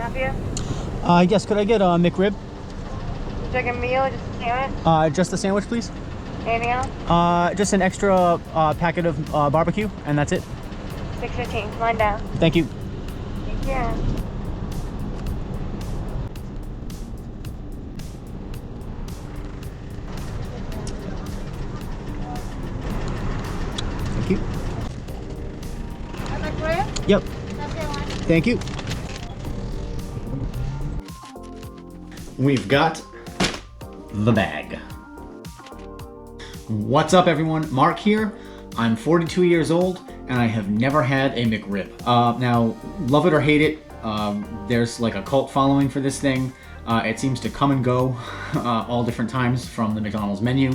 help you? Yes, could I get a McRib? Chicken meal, just a sandwich? Just a sandwich, please. Anything else? Just an extra packet of barbecue, and that's it. 6:15. Line down. Thank you. Thank you. Thank you. McRib? Yep. Okay, one. Thank you. We've got the bag. What's up, everyone? Mark here. I'm 42 years old, and I have never had a McRib. Now, love it or hate it, there's like a cult following for this thing. It seems to come and go all different times from the McDonald's menu.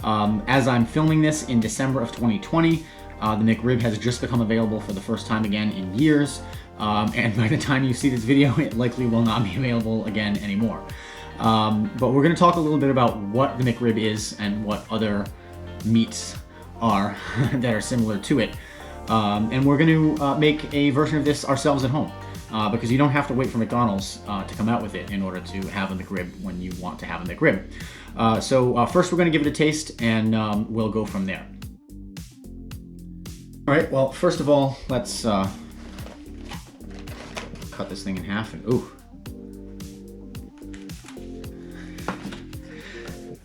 As I'm filming this in December of 2020, the McRib has just become available for the first time again in years. And by the time you see this video, it likely will not be available again anymore. But we're going to talk a little bit about what the McRib is and what other meats are that are similar to it. And we're going to make a version of this ourselves at home. Because you don't have to wait for McDonald's to come out with it in order to have a McRib when you want to have a McRib. So first we're going to give it a taste, and we'll go from there. All right, well, first of all, let's cut this thing in half, and ooh.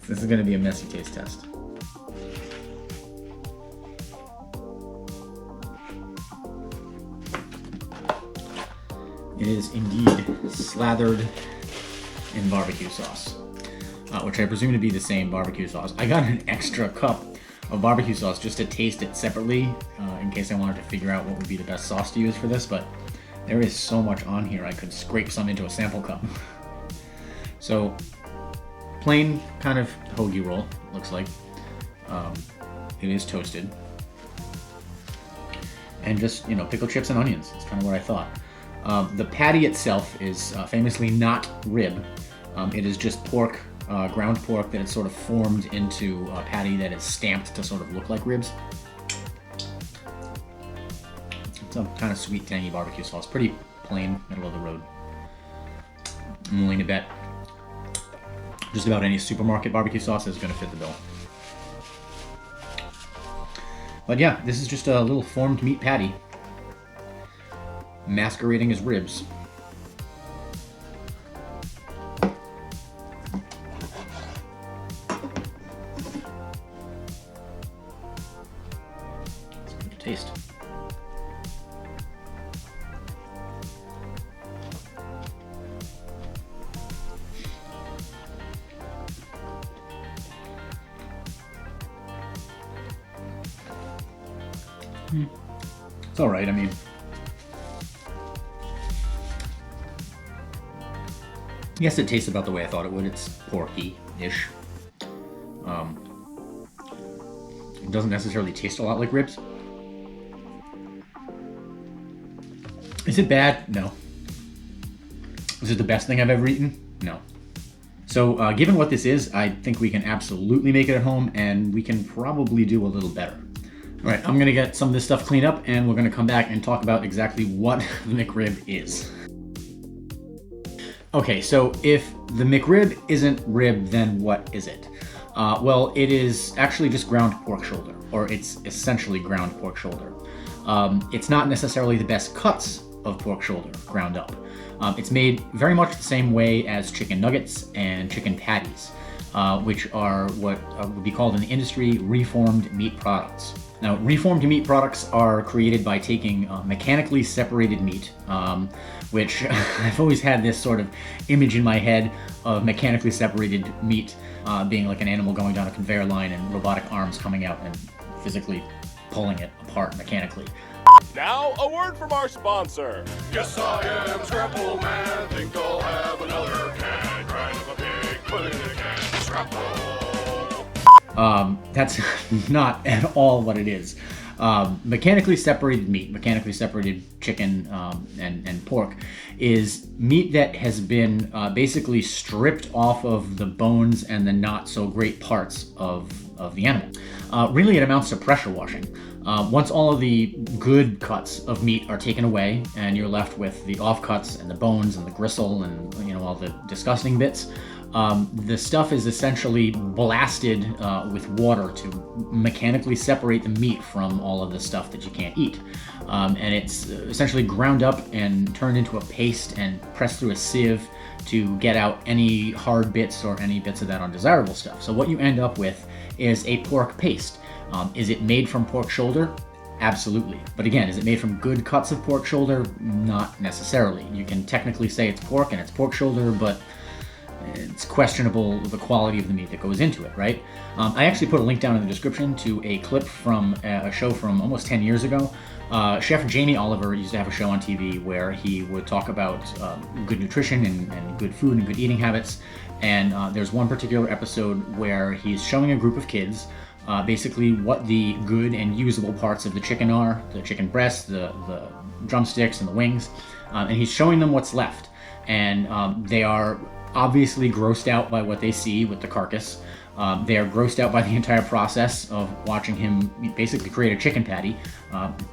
This is going to be a messy taste test. It is indeed slathered in barbecue sauce, which I presume to be the same barbecue sauce. I got an extra cup of barbecue sauce just to taste it separately in case I wanted to figure out what would be the best sauce to use for this, but there is so much on here I could scrape some into a sample cup. So, plain kind of hoagie roll, looks like. It is toasted. And just, you know, pickled chips and onions. That's kind of what I thought. The patty itself is famously not rib. It is just pork, ground pork that is sort of formed into a patty that is stamped to sort of look like ribs. It's a kind of sweet, tangy barbecue sauce. Pretty plain, middle of the road. I'm willing to bet just about any supermarket barbecue sauce is going to fit the bill. But yeah, this is just a little formed meat patty masquerading as ribs. Let's give it a taste. It's all right. I mean, I guess it tastes about the way I thought it would. It's porky-ish. It doesn't necessarily taste a lot like ribs. Is it bad? No. Is it the best thing I've ever eaten? No. So, given what this is, I think we can absolutely make it at home, and we can probably do a little better. All right, I'm gonna get some of this stuff cleaned up, and we're gonna come back and talk about exactly what the McRib is. Okay, so if the McRib isn't rib, then what is it? Well, it is actually just ground pork shoulder, or it's essentially ground pork shoulder. It's not necessarily the best cuts of pork shoulder ground up. It's made very much the same way as chicken nuggets and chicken patties, which are what would be called in the industry reformed meat products. Now, reformed meat products are created by taking mechanically separated meat, which I've always had this sort of image in my head of mechanically separated meat being like an animal going down a conveyor line and robotic arms coming out and physically pulling it apart mechanically. Now, a word from our sponsor. Yes, I am Scrapple Man. Think I'll have another can. Grind up a pig, put it in a can. Scrapple. That's not at all what it is. Mechanically separated meat, mechanically separated chicken and pork, is meat that has been basically stripped off of the bones and the not so great parts of the animal. Really, it amounts to pressure washing. Once all of the good cuts of meat are taken away and you're left with the offcuts and the bones and the gristle and all the disgusting bits, the stuff is essentially blasted with water to mechanically separate the meat from all of the stuff that you can't eat. And it's essentially ground up and turned into a paste and pressed through a sieve to get out any hard bits or any bits of that undesirable stuff. So what you end up with is a pork paste. Is it made from pork shoulder? Absolutely. But again, is it made from good cuts of pork shoulder? Not necessarily. You can technically say it's pork and it's pork shoulder, but it's questionable the quality of the meat that goes into it, right? I actually put a link down in the description to a clip from a show from almost 10 years ago. Chef Jamie Oliver used to have a show on TV where he would talk about good nutrition and good food and good eating habits. And there's one particular episode where he's showing a group of kids basically what the good and usable parts of the chicken are, the chicken breast, the drumsticks, and the wings. And he's showing them what's left. And they are obviously grossed out by what they see with the carcass. They are grossed out by the entire process of watching him basically create a chicken patty,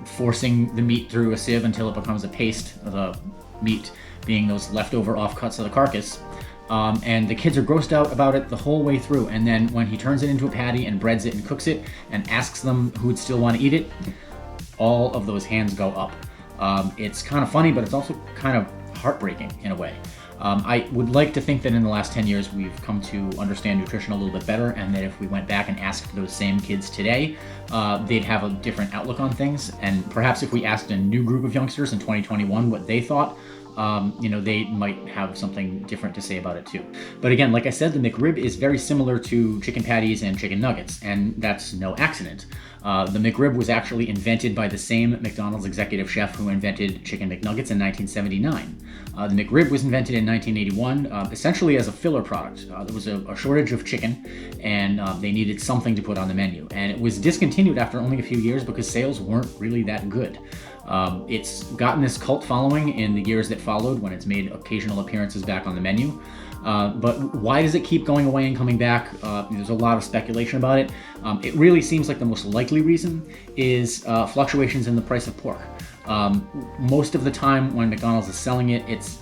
forcing the meat through a sieve until it becomes a paste, the meat being those leftover offcuts of the carcass. And the kids are grossed out about it the whole way through. And then when he turns it into a patty and breads it and cooks it and asks them who would still want to eat it, all of those hands go up. It's kind of funny, but it's also kind of heartbreaking in a way. I would like to think that in the last 10 years we've come to understand nutrition a little bit better, and that if we went back and asked those same kids today, they'd have a different outlook on things. And perhaps if we asked a new group of youngsters in 2021 what they thought, they might have something different to say about it too. But again, like I said, the McRib is very similar to chicken patties and chicken nuggets, and that's no accident. The McRib was actually invented by the same McDonald's executive chef who invented chicken McNuggets in 1979. The McRib was invented in 1981, essentially as a filler product. There was a shortage of chicken, and they needed something to put on the menu. And it was discontinued after only a few years because sales weren't really that good. It's gotten this cult following in the years that followed when it's made occasional appearances back on the menu. But why does it keep going away and coming back? There's a lot of speculation about it. It really seems like the most likely reason is fluctuations in the price of pork. Most of the time when McDonald's is selling it, it's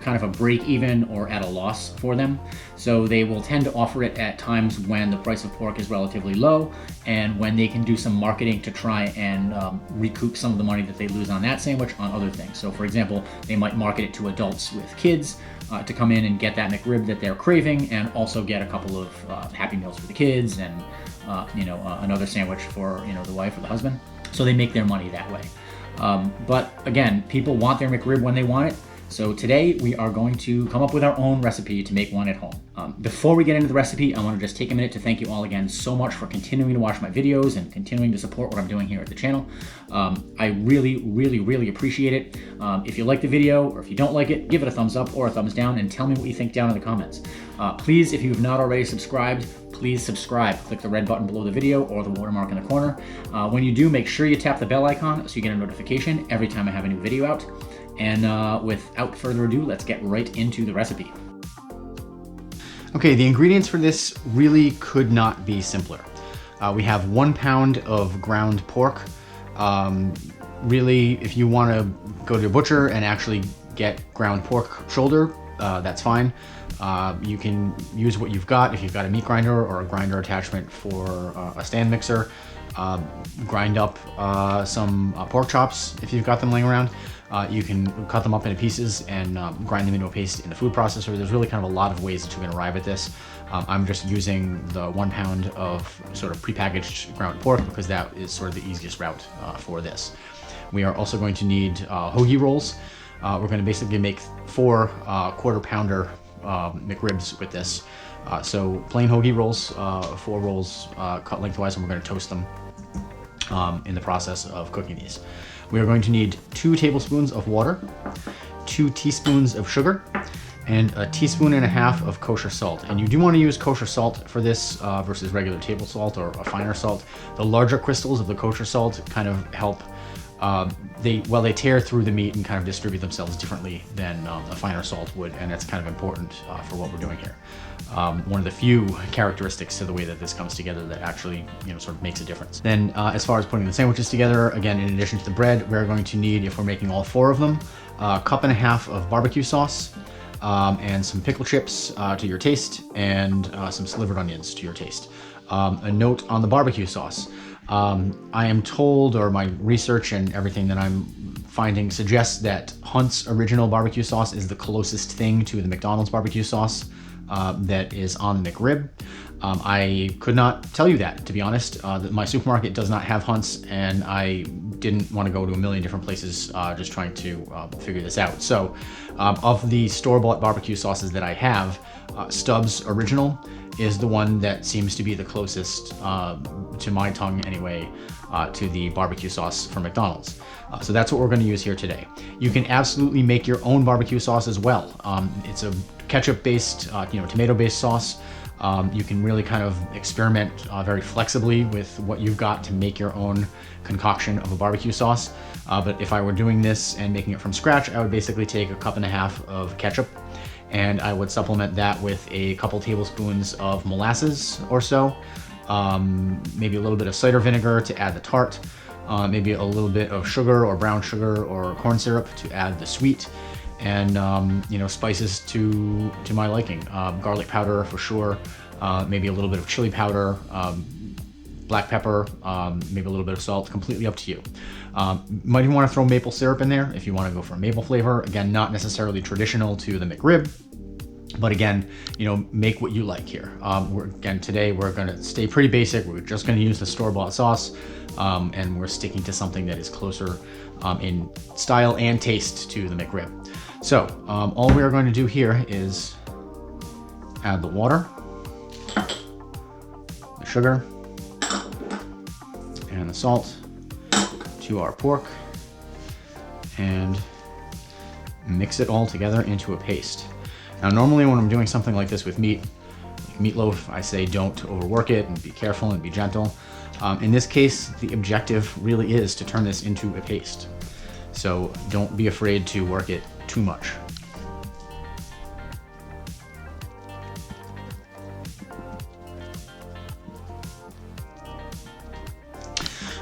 kind of a break even or at a loss for them. So they will tend to offer it at times when the price of pork is relatively low and when they can do some marketing to try and recoup some of the money that they lose on that sandwich on other things. So for example, they might market it to adults with kids to come in and get that McRib that they're craving, and also get a couple of Happy Meals for the kids and another sandwich for the wife or the husband. So they make their money that way. But again, people want their McRib when they want it. So today we are going to come up with our own recipe to make one at home. Before we get into the recipe, I want to just take a minute to thank you all again so much for continuing to watch my videos and continuing to support what I'm doing here at the channel. I really, really, really appreciate it. If you like the video, or if you don't like it, give it a thumbs up or a thumbs down and tell me what you think down in the comments. Please, if you have not already subscribed, please subscribe. Click the red button below the video or the watermark in the corner. When you do, make sure you tap the bell icon so you get a notification every time I have a new video out. And without further ado, let's get right into the recipe. Okay, the ingredients for this really could not be simpler. We have 1 pound of ground pork. Really, if you want to go to your butcher and actually get ground pork shoulder, that's fine. You can use what you've got. If you've got a meat grinder or a grinder attachment for a stand mixer, grind up some pork chops if you've got them laying around. You can cut them up into pieces and grind them into a paste in the food processor. There's really kind of a lot of ways that you can arrive at this. I'm just using the 1 pound of sort of prepackaged ground pork because that is sort of the easiest route for this. We are also going to need hoagie rolls. We're going to basically make 4 quarter pounder McRibs with this. So plain hoagie rolls, 4 rolls cut lengthwise, and we're going to toast them in the process of cooking these. We are going to need 2 tablespoons of water, 2 teaspoons of sugar, and 1.5 teaspoons of kosher salt. And you do want to use kosher salt for this versus regular table salt or a finer salt. The larger crystals of the kosher salt kind of help they tear through the meat and kind of distribute themselves differently than a finer salt would, and that's kind of important for what we're doing here. One of the few characteristics to the way that this comes together that actually, sort of makes a difference. Then as far as putting the sandwiches together, again, in addition to the bread, we're going to need, if we're making all 4 of them, a cup and a half of barbecue sauce, and some pickle chips to your taste, and some slivered onions to your taste. A note on the barbecue sauce. I am told, or my research and everything that I'm finding suggests that Hunt's original barbecue sauce is the closest thing to the McDonald's barbecue sauce that is on the McRib. I could not tell you that, to be honest. My supermarket does not have Hunt's, and I didn't want to go to a million different places just trying to figure this out. So of the store-bought barbecue sauces that I have, Stubbs Original is the one that seems to be the closest, to my tongue anyway, to the barbecue sauce from McDonald's. So that's what we're going to use here today. You can absolutely make your own barbecue sauce as well. It's a ketchup-based, tomato-based sauce. You can really kind of experiment very flexibly with what you've got to make your own concoction of a barbecue sauce. But if I were doing this and making it from scratch, I would basically take a cup and a half of ketchup, and I would supplement that with a couple tablespoons of molasses or so, maybe a little bit of cider vinegar to add the tart, maybe a little bit of sugar or brown sugar or corn syrup to add the sweet, and spices to my liking. Garlic powder for sure, maybe a little bit of chili powder, black pepper, maybe a little bit of salt, completely up to you. Might even want to throw maple syrup in there if you want to go for a maple flavor. Again, not necessarily traditional to the McRib, but again, make what you like here. Today we're going to stay pretty basic. We're just going to use the store-bought sauce, and we're sticking to something that is closer in style and taste to the McRib. So all we are going to do here is add the water, the sugar, and the salt to our pork, and mix it all together into a paste. Now, normally when I'm doing something like this with meat, like meatloaf, I say don't overwork it and be careful and be gentle. In this case, the objective really is to turn this into a paste. So don't be afraid to work it too much.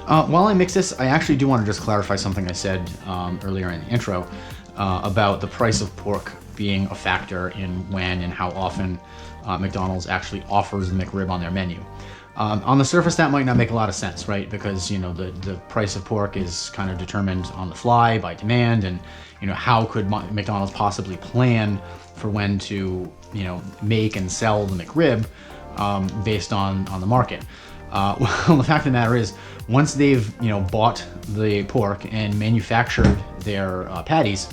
While I mix this, I actually do want to just clarify something I said earlier in the intro about the price of pork being a factor in when and how often McDonald's actually offers the McRib on their menu. On the surface, that might not make a lot of sense, right? Because, the price of pork is kind of determined on the fly by demand, and, how could McDonald's possibly plan for when to, make and sell the McRib based on the market? Well, the fact of the matter is, once they've, bought the pork and manufactured their patties,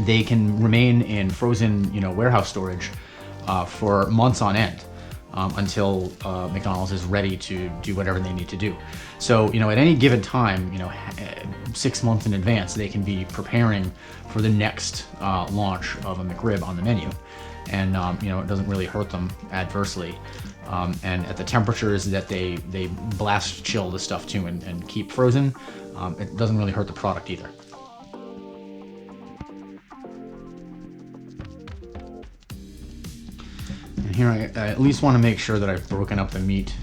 they can remain in frozen, warehouse storage for months on end until McDonald's is ready to do whatever they need to do. So, at any given time, 6 months in advance, they can be preparing for the next launch of a McRib on the menu. And, it doesn't really hurt them adversely. And at the temperatures that they blast chill the stuff to and keep frozen, it doesn't really hurt the product either. And here I at least want to make sure that I've broken up the meat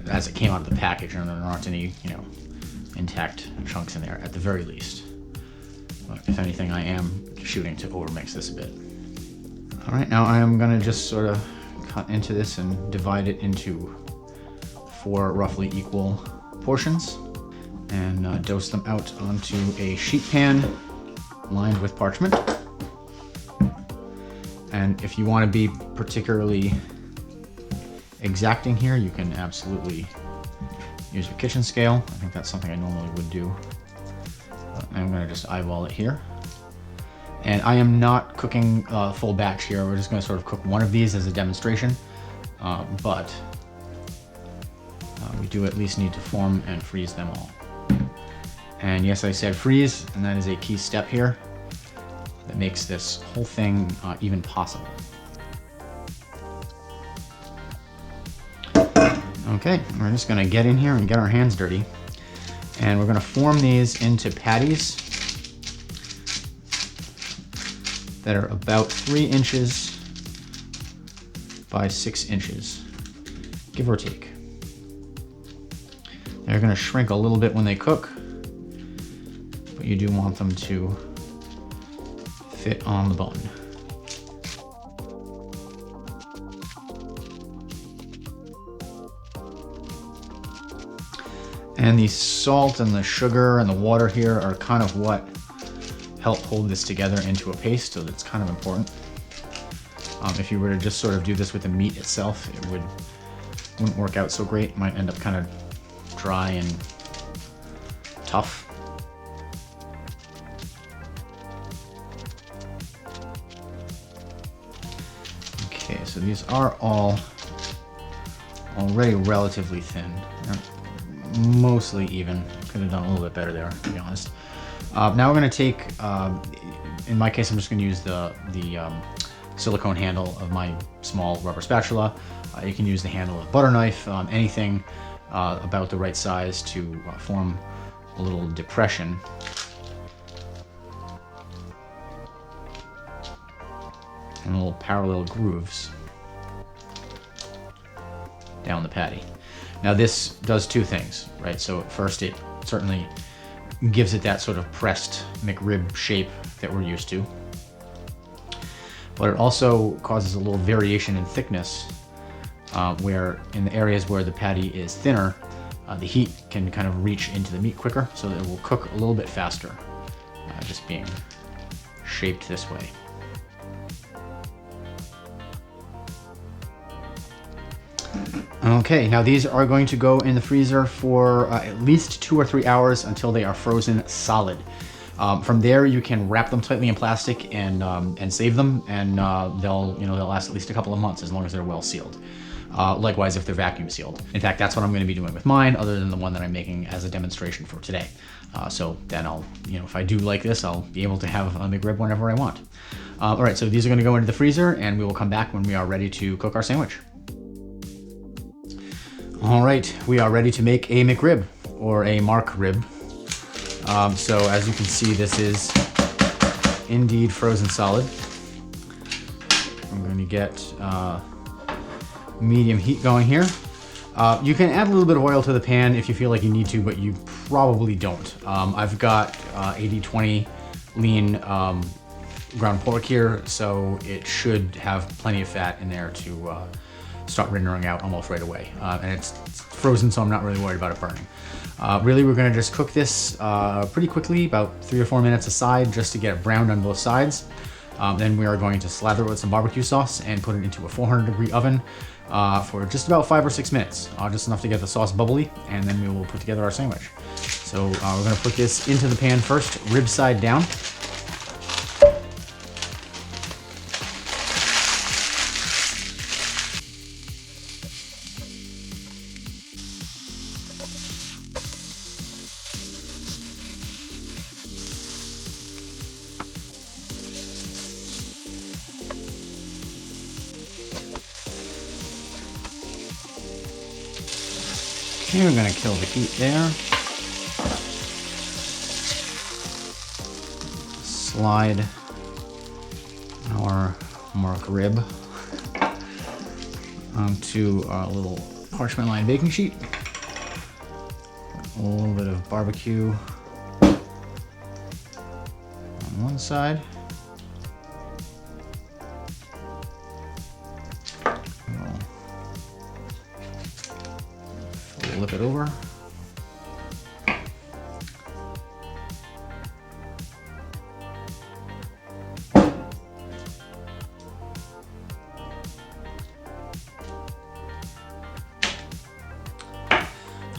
as it came out of the package, and there aren't any, intact chunks in there at the very least. But if anything, I am shooting to overmix this a bit. All right, now I am gonna just sort of cut into this and divide it into 4 roughly equal portions, and dose them out onto a sheet pan lined with parchment. And if you want to be particularly exacting here, you can absolutely use your kitchen scale. I think that's something I normally would do. But I'm gonna just eyeball it here. And I am not cooking a full batch here. We're just going to sort of cook one of these as a demonstration. But we do at least need to form and freeze them all. And yes, I said freeze, and that is a key step here that makes this whole thing even possible. Okay, we're just going to get in here and get our hands dirty. And we're gonna form these into patties that are about 3 inches by 6 inches, give or take. They're gonna shrink a little bit when they cook, but you do want them to fit on the bun. And the salt and the sugar and the water here are kind of what help hold this together into a paste, so that's kind of important. If you were to just sort of do this with the meat itself, it wouldn't work out so great. It might end up kind of dry and tough. Okay, so these are all already relatively thin. They're mostly even. Could have done a little bit better there, to be honest. Now we're going to take, in my case, I'm just going to use the silicone handle of my small rubber spatula. You can use the handle of a butter knife, anything about the right size to form a little depression. And little parallel grooves down the patty. Now this does 2 things, right? So first, it certainly gives it that sort of pressed McRib shape that we're used to. But it also causes a little variation in thickness, where in the areas where the patty is thinner, the heat can kind of reach into the meat quicker, so that it will cook a little bit faster, just being shaped this way. Okay, now these are going to go in the freezer for at least 2 or 3 hours until they are frozen solid. From there, you can wrap them tightly in plastic and save them, and they'll last at least a couple of months as long as they're well sealed. Likewise, if they're vacuum sealed. In fact, that's what I'm going to be doing with mine, other than the one that I'm making as a demonstration for today. So then I'll, if I do like this, I'll be able to have a McRib whenever I want. All right, so these are going to go into the freezer, and we will come back when we are ready to cook our sandwich. All right, we are ready to make a McRib, or a MarcRib. So as you can see, this is indeed frozen solid. I'm going to get medium heat going here. You can add a little bit of oil to the pan if you feel like you need to, but you probably don't. I've got 80-20 lean ground pork here, so it should have plenty of fat in there to start rendering out almost right away. And it's frozen, so I'm not really worried about it burning. Really, we're gonna just cook this pretty quickly, about 3 or 4 minutes aside, just to get it browned on both sides. Then we are going to slather it with some barbecue sauce and put it into a 400-degree oven for just about 5 or 6 minutes, just enough to get the sauce bubbly, and then we will put together our sandwich. So we're gonna put this into the pan first, rib side down. Okay, we're going to kill the heat there. Slide our MarcRib onto a little parchment lined baking sheet. A little bit of barbecue on one side. Flip it over.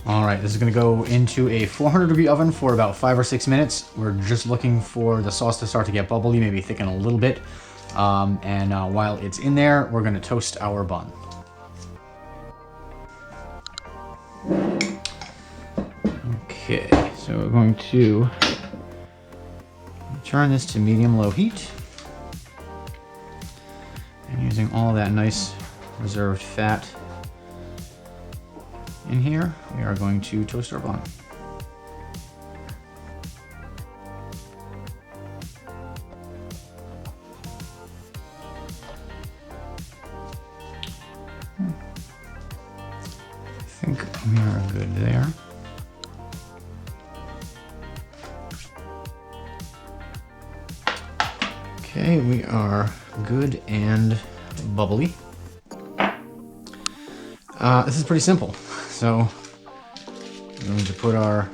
All right, this is gonna go into a 400-degree oven for about 5 or 6 minutes. We're just looking for the sauce to start to get bubbly, maybe thicken a little bit. While it's in there, we're gonna toast our bun. Okay, so we're going to turn this to medium-low heat. And using all that nice reserved fat in here, we are going to toast our bun. We are good there. Okay, we are good and bubbly. This is pretty simple. So we're going to put our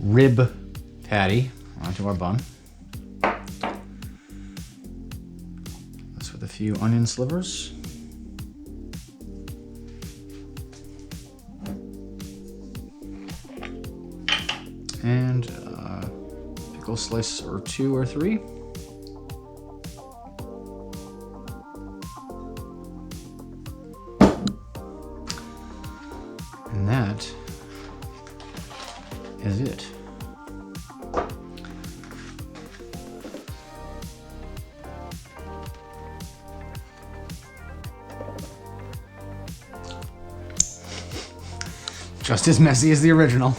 rib patty onto our bun. This with a few onion slivers. And pickle slice or 2 or 3. And that is it. Just as messy as the original.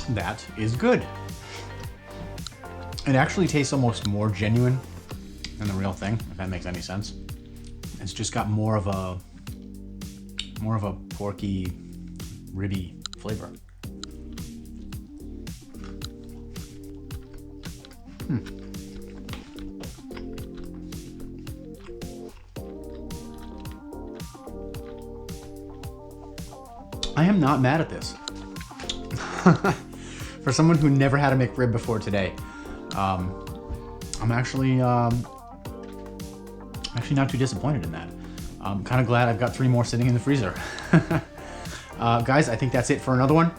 That is good. It actually tastes almost more genuine than the real thing, if that makes any sense. It's just got more of a porky, ribby flavor. I am not mad at this. For someone who never had a McRib before today, I'm actually not too disappointed in that. I'm kind of glad I've got 3 more sitting in the freezer. Guys, I think that's it for another one.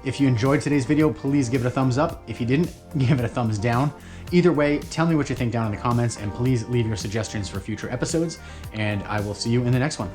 If you enjoyed today's video, please give it a thumbs up. If you didn't, give it a thumbs down. Either way, tell me what you think down in the comments, and please leave your suggestions for future episodes, and I will see you in the next one.